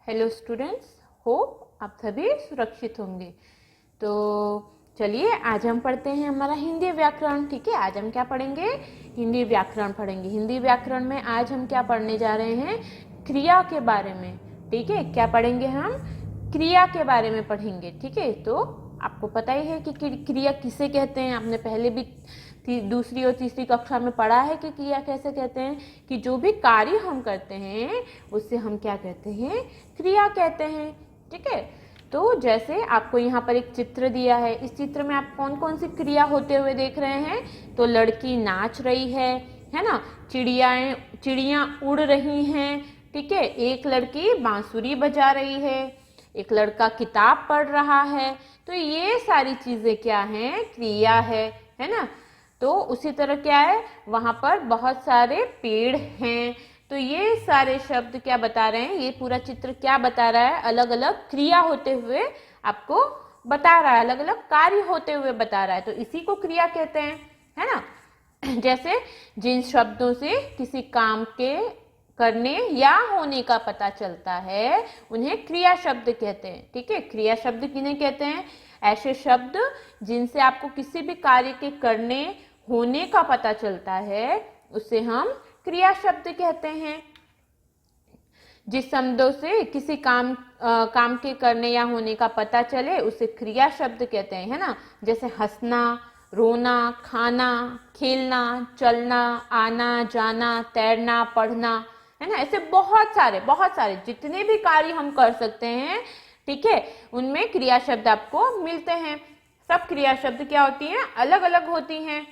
Hello students, hope आप सभी सुरक्षित होंगे। तो चलिए आज हम पढ़ते हैं हमारा हिंदी व्याकरण। ठीक है, आज हम क्या पढ़ेंगे? हिंदी व्याकरण पढ़ेंगे। हिंदी व्याकरण में आज हम क्या पढ़ने जा रहे हैं? क्रिया के बारे में। ठीक है, क्या पढ़ेंगे हम? क्रिया के बारे में पढ़ेंगे। ठीक है, तो आपको पता ही है कि क्रिया किसे कहते हैं। आपने पहले भी दूसरी और तीसरी कक्षा में पढ़ा है कि क्रिया कैसे कहते हैं, कि जो भी कार्य हम करते हैं उससे हम क्या कहते हैं? क्रिया कहते हैं। ठीक है, तो जैसे आपको यहाँ पर एक चित्र दिया है, इस चित्र में आप कौन कौन सी क्रिया होते हुए देख रहे हैं? तो लड़की नाच रही है ना, चिड़ियाँ उड़ रही हैं। ठीक है, एक लड़की बांसुरी बजा रही है, एक लड़का किताब पढ़ रहा है। तो ये सारी चीजें क्या हैं? क्रिया है ना। तो उसी तरह क्या है, वहां पर बहुत सारे पेड़ हैं। तो ये सारे शब्द क्या बता रहे हैं? ये पूरा चित्र क्या बता रहा है? अलग अलग क्रिया होते हुए आपको बता रहा है, अलग अलग कार्य होते हुए बता रहा है। तो इसी को क्रिया कहते हैं, है ना। जैसे जिन शब्दों से किसी काम के करने या होने का पता चलता है उन्हें क्रिया शब्द कहते हैं। ठीक है, क्रिया शब्द किन्हें कहते हैं? ऐसे शब्द जिनसे आपको किसी भी कार्य के करने होने का पता चलता है उसे हम क्रिया शब्द कहते हैं। जिस शब्दों से किसी काम के करने या होने का पता चले उसे क्रिया शब्द कहते हैं, है ना। जैसे हंसना, रोना, खाना, खेलना, चलना, आना जाना, तैरना, पढ़ना, है ना। ऐसे बहुत सारे जितने भी कार्य हम कर सकते हैं, ठीक है, उनमें क्रिया शब्द आपको मिलते हैं। सब क्रिया शब्द क्या होती हैं? अलग अलग होती हैं।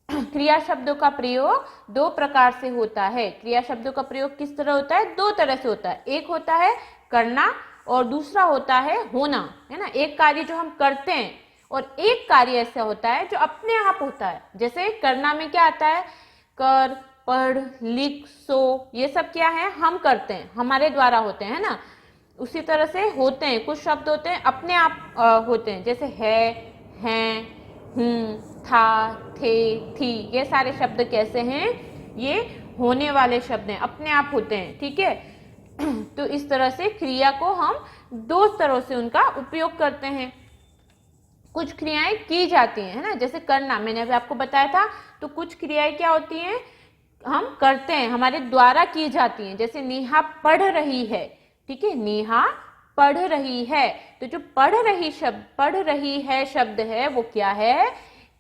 क्रिया शब्दों का प्रयोग दो प्रकार से होता है। क्रिया शब्दों का प्रयोग किस तरह होता है? दो तरह से होता है। एक होता है करना और दूसरा होता है होना, है ना। एक कार्य जो हम करते हैं और एक कार्य ऐसा होता है जो अपने आप होता है। जैसे करना में क्या आता है? कर, पढ़, लिख, सो, ये सब क्या है? हम करते हैं, हमारे द्वारा होते हैं, है ना। उसी तरह से होते हैं, कुछ शब्द होते हैं अपने आप होते हैं। जैसे है, हैं, हूँ, था, थे, थी, ये सारे शब्द कैसे हैं? ये होने वाले शब्द हैं, अपने आप होते हैं। ठीक है, तो इस तरह से क्रिया को हम दो तरह से उनका उपयोग करते हैं। कुछ क्रियाएं की जाती हैं, है ना। जैसे करना, मैंने अभी आपको बताया था। तो कुछ क्रियाएं क्या होती हैं? हम करते हैं, हमारे द्वारा की जाती हैं। जैसे नेहा पढ़ रही है। ठीक है, नेहा पढ़ रही है। तो जो पढ़ रही है शब्द है वो क्या है?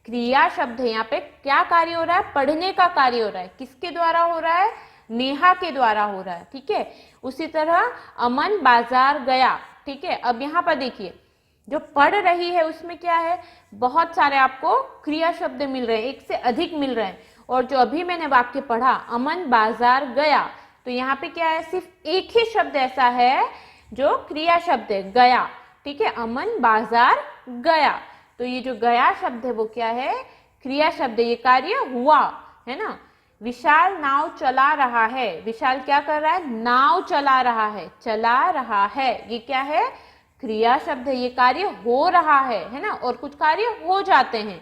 क्रिया शब्द है। यहाँ पे क्या कार्य हो रहा है? पढ़ने का कार्य हो रहा है। किसके द्वारा हो रहा है? नेहा के द्वारा हो रहा है। ठीक है, उसी तरह अमन बाजार गया। ठीक है, अब यहाँ पर देखिए, जो पढ़ रही है उसमें क्या है? बहुत सारे आपको क्रिया शब्द मिल रहे हैं, एक से अधिक मिल रहे हैं। और जो अभी मैंने वाक्य पढ़ा, अमन बाजार गया, तो यहाँ पे क्या है? सिर्फ एक ही शब्द ऐसा है जो क्रिया शब्द है, गया। ठीक है, अमन बाजार गया। तो ये जो गया शब्द है वो क्या है? क्रिया शब्द है, ये कार्य हुआ, है ना। विशाल नाव चला रहा है। विशाल क्या कर रहा है? नाव चला रहा है, ये क्या है? क्रिया शब्द है, ये कार्य हो रहा है ना। और कुछ कार्य हो जाते हैं।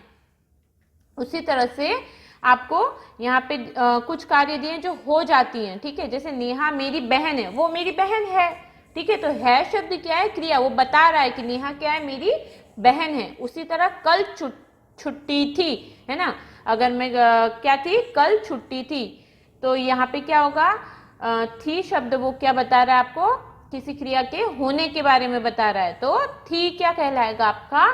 उसी तरह से आपको यहाँ पे कुछ कार्य दिए जो हो जाती हैं। ठीक है, जैसे नेहा मेरी बहन है, वो मेरी बहन है। ठीक है, तो है शब्द क्या है? क्रिया, वो बता रहा है कि नेहा क्या है? मेरी बहन है। उसी तरह कल छुट्टी थी, है ना। अगर मैं क्या थी? कल छुट्टी थी। तो यहाँ पे क्या होगा? थी शब्द वो क्या बता रहा है आपको? किसी क्रिया के होने के बारे में बता रहा है। तो थी क्या कहलाएगा? आपका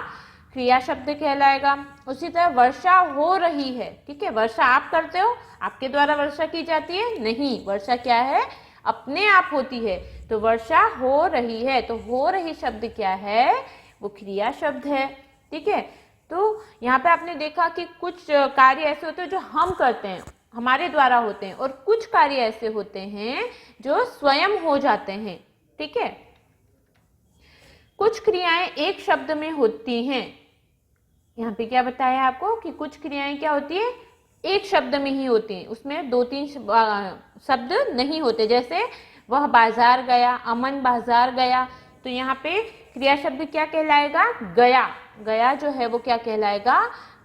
क्रिया शब्द कहलाएगा। उसी तरह वर्षा हो रही है। ठीक है, वर्षा आप करते हो, आपके द्वारा वर्षा की जाती है? नहीं, वर्षा क्या है? अपने आप होती है। तो वर्षा हो रही है, तो हो रही शब्द क्या है? वो क्रिया शब्द है। ठीक है, तो यहाँ पे आपने देखा कि कुछ कार्य ऐसे होते हैं जो हम करते हैं, हमारे द्वारा होते हैं, और कुछ कार्य ऐसे होते हैं जो स्वयं हो जाते हैं। ठीक है, कुछ क्रियाएं एक शब्द में होती हैं। यहाँ पे क्या बताया आपको कि कुछ क्रियाएं क्या होती है? एक शब्द में ही होती हैं, उसमें दो तीन शब्द नहीं होते। जैसे वह बाजार गया, अमन बाजार गया, तो यहाँ पे क्रिया शब्द क्या कहलाएगा? गया। गया जो है वो क्या कहलाएगा?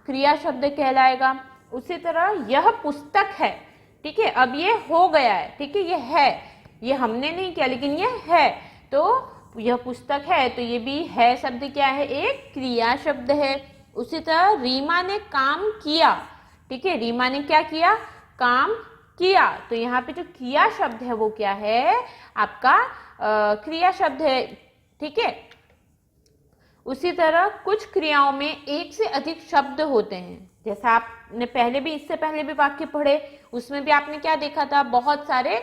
क्रिया शब्द कहलाएगा। उसी तरह यह पुस्तक है। ठीक है, अब ये हो गया है। ठीक है, ये है, ये हमने नहीं किया लेकिन ये है, तो यह पुस्तक है, तो ये भी है शब्द क्या है, एक क्रिया शब्द है। उसी तरह रीमा ने काम किया, ठीक है, रीमा ने क्या किया, काम किया। तो यहाँ पे जो किया शब्द है वो क्या है, आपका क्रिया शब्द है, ठीक है। उसी तरह कुछ क्रियाओं में एक से अधिक शब्द होते हैं, जैसा आपने पहले भी, इससे पहले भी वाक्य पढ़े, उसमें भी आपने क्या देखा था, बहुत सारे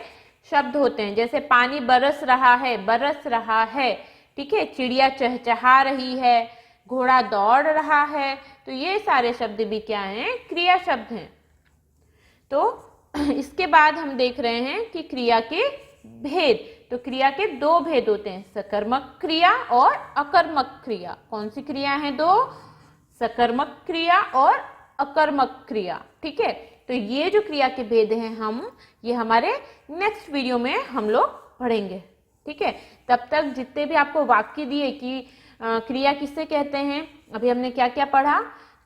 शब्द होते हैं। जैसे पानी बरस रहा है, ठीक है, चिड़िया चहचहा रही है, घोड़ा दौड़ रहा है। तो ये सारे शब्द भी क्या हैं, क्रिया शब्द हैं। तो इसके बाद हम देख रहे हैं कि क्रिया के भेद। तो क्रिया के दो भेद होते हैं, सकर्मक क्रिया और अकर्मक क्रिया। कौन सी क्रिया है दो, सकर्मक क्रिया और अकर्मक क्रिया, ठीक है। तो ये जो क्रिया के भेद हैं ये हमारे नेक्स्ट वीडियो में हम लोग पढ़ेंगे, ठीक है। तब तक जितने भी आपको वाक्य दिए कि क्रिया किसे कहते हैं, अभी हमने क्या क्या पढ़ा,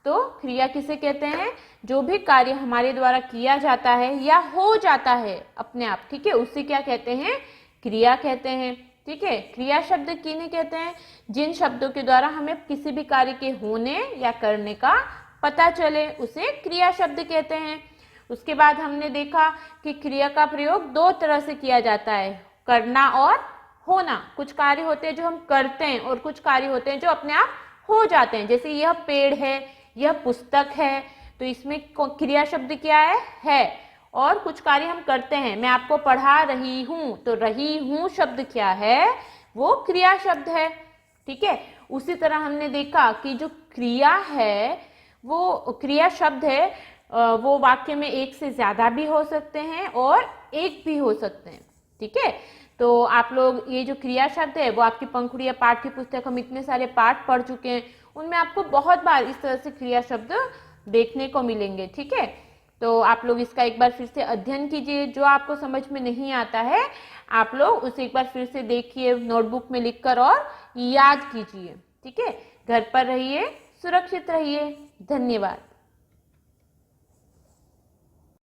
तो क्रिया किसे कहते हैं, जो भी कार्य हमारे द्वारा किया जाता है या हो जाता है अपने आप, ठीक है, उसे क्या कहते हैं, क्रिया कहते हैं, ठीक है। क्रिया शब्द किन्हें कहते हैं, जिन शब्दों के द्वारा हमें किसी भी कार्य के होने या करने का पता चले, उसे क्रिया शब्द कहते हैं। उसके बाद हमने देखा कि क्रिया का प्रयोग दो तरह से किया जाता है, करना और होना। कुछ कार्य होते हैं जो हम करते हैं और कुछ कार्य होते हैं जो अपने आप हो जाते हैं। जैसे यह पेड़ है, यह पुस्तक है, तो इसमें क्रिया शब्द क्या है। और कुछ कार्य हम करते हैं, मैं आपको पढ़ा रही हूं, तो रही हूं शब्द क्या है, वो क्रिया शब्द है, ठीक है। उसी तरह हमने देखा कि जो क्रिया है, वो क्रिया शब्द है, वो वाक्य में एक से ज्यादा भी हो सकते हैं और एक भी हो सकते हैं, ठीक है। तो आप लोग ये जो क्रिया शब्द है वो आपकी पंखुड़िया पाठ्य पुस्तक, हम इतने सारे पाठ पढ़ चुके हैं, उनमें आपको बहुत बार इस तरह से क्रिया शब्द देखने को मिलेंगे, ठीक है। तो आप लोग इसका एक बार फिर से अध्ययन कीजिए, जो आपको समझ में नहीं आता है आप लोग उसे एक बार फिर से देखिए, नोटबुक में लिखकर और याद कीजिए, ठीक है। घर पर रहिए, सुरक्षित रहिए, धन्यवाद।